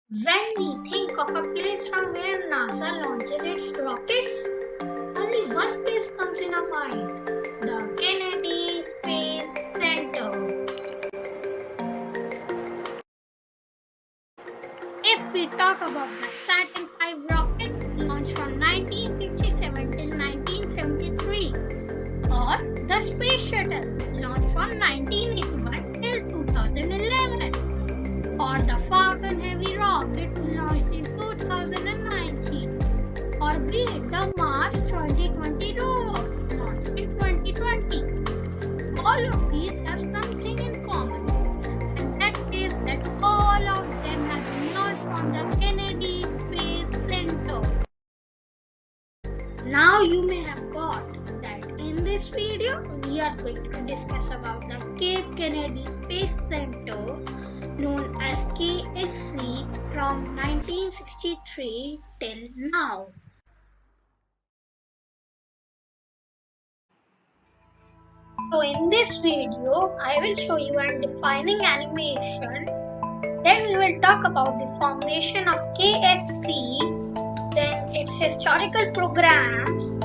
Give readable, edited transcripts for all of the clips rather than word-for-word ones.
When we think of a place from where NASA launches its rockets, only one place comes in our mind: the Kennedy Space Center. If we talk about the Saturn V rocket launched from 1967 till 1973, or the Space Shuttle launched from 1981 till 2011, or the Falcon Heavy rocket launched in 2019, or be it the Mars 2020 rover launched in 2020. All of these have something in common, and that is that all of them have been launched from the Kennedy Space Center. Now you may have got that in this video we are going to discuss about the Cape Kennedy Space Center, known as KSC, from 1963 till now. So in this video, I will show you a defining animation. Then we will talk about the formation of KSC, then its historical programs,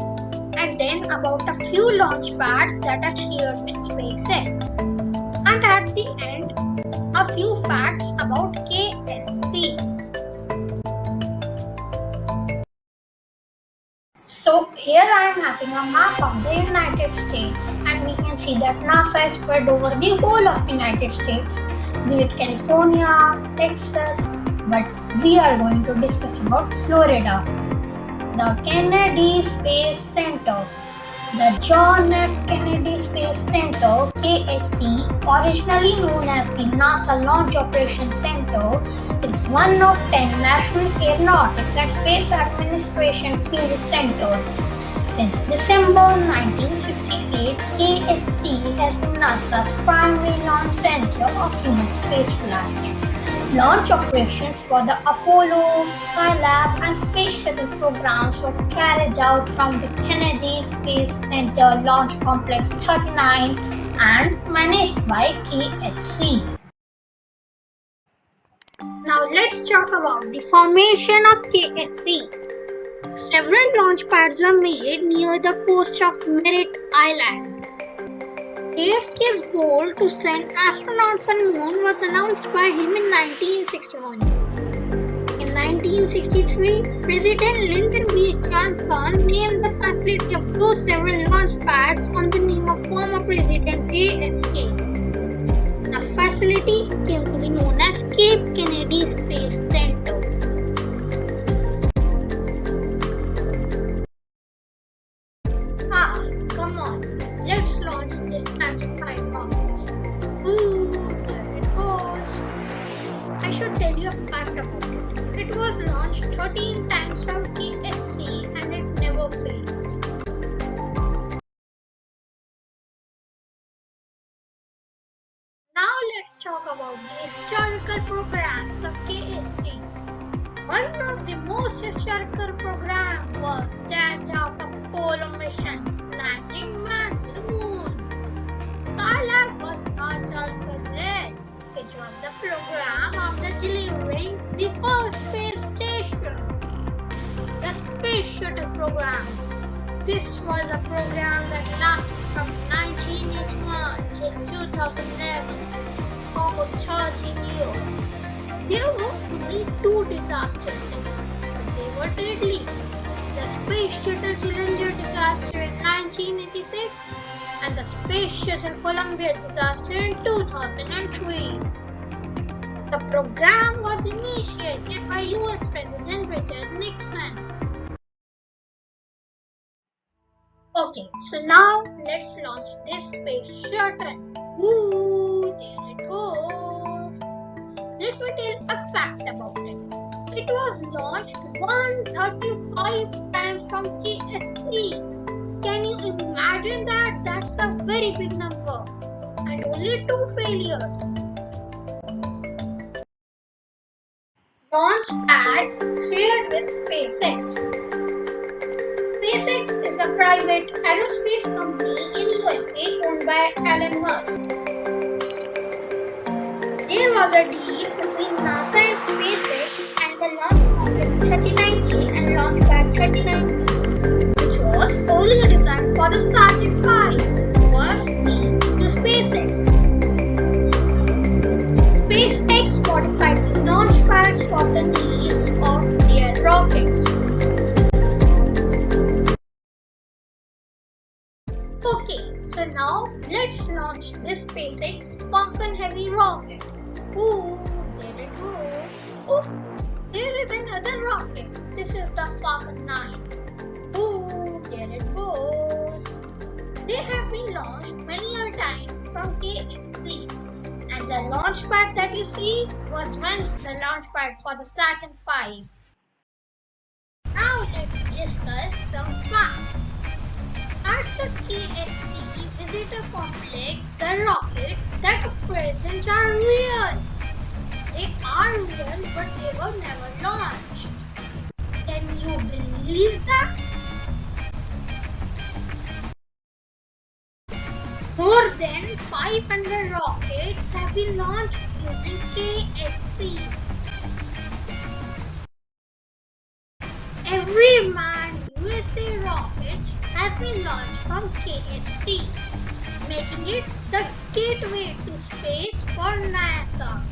and then about a few launch pads that are shared with SpaceX. And at the end, a few facts about KSC. So here I am having a map of the United States, and we can see that NASA is spread over the whole of the United States, be it California, Texas, but we are going to discuss about Florida. The Kennedy Space Center. The John F. Kennedy Space Center, KSC, originally known as the NASA Launch Operations Center, is one of 10 National Aeronautics and Space Administration field centers. Since December 1968, KSC has been NASA's primary launch center of human spaceflight. Launch operations for the Apollo, Skylab, and Space Shuttle programs were carried out from the Kennedy Space Center Launch Complex 39 and managed by KSC. Now let's talk about the formation of KSC. Several launch pads were made near the coast of Merritt Island. JFK's goal to send astronauts on the moon was announced by him in 1961. In 1963, President Lyndon B. Johnson named the facility of those several launch pads on the name of former President JFK. The facility came to be known as Cape Kennedy Space Center. Come on, let's launch this Saturn V rocket. Ooh, there it goes. I should tell you a fact about it. It was launched 13 times from KSC and it never failed. Now let's talk about the historical programs of KSC. One of the most historical programs was that of Apollo missions, landing man to the moon. Skylab was not also this. It was the program after delivering the first space station. The Space Shuttle program. This was a program that lasted from 1981 till 2011, almost 13 years. There were only two disasters in it, but they were deadly. The Space Shuttle Challenger disaster in 1986 and the Space Shuttle Columbia disaster in 2003. The program was initiated by US President Richard Nixon. Okay, so now let's launch this Space Shuttle. Ooh, there it goes. Let me tell a fact about it. It was launched 135 times from KSC. Can you imagine that? That's a very big number. And only 2 failures. Launch pads shared with SpaceX. SpaceX is a private aerospace company in USA owned by Elon Musk. There was a deal between NASA and SpaceX and the Launch Complex 39A and Launchpad 39B, which was earlier designed for the Saturn V, was leased to SpaceX. SpaceX modified the Launchpads for the needs of their rockets. Okay, so now let's launch this SpaceX Pong heavy rocket. Ooh, there it goes. Oh, there is another rocket. This is the Falcon 9. Ooh, there it goes. They have been launched many times from KSC. And the launch pad that you see was once the launch pad for the Saturn V. Now let's discuss some facts. At the KSC Visitor Complex, the rockets that are present are real. They are real, but they were never launched. Can you believe that? More than 500 rockets have been launched using KSC. Every manned USA rocket has been launched from KSC, making it the gateway to space for NASA.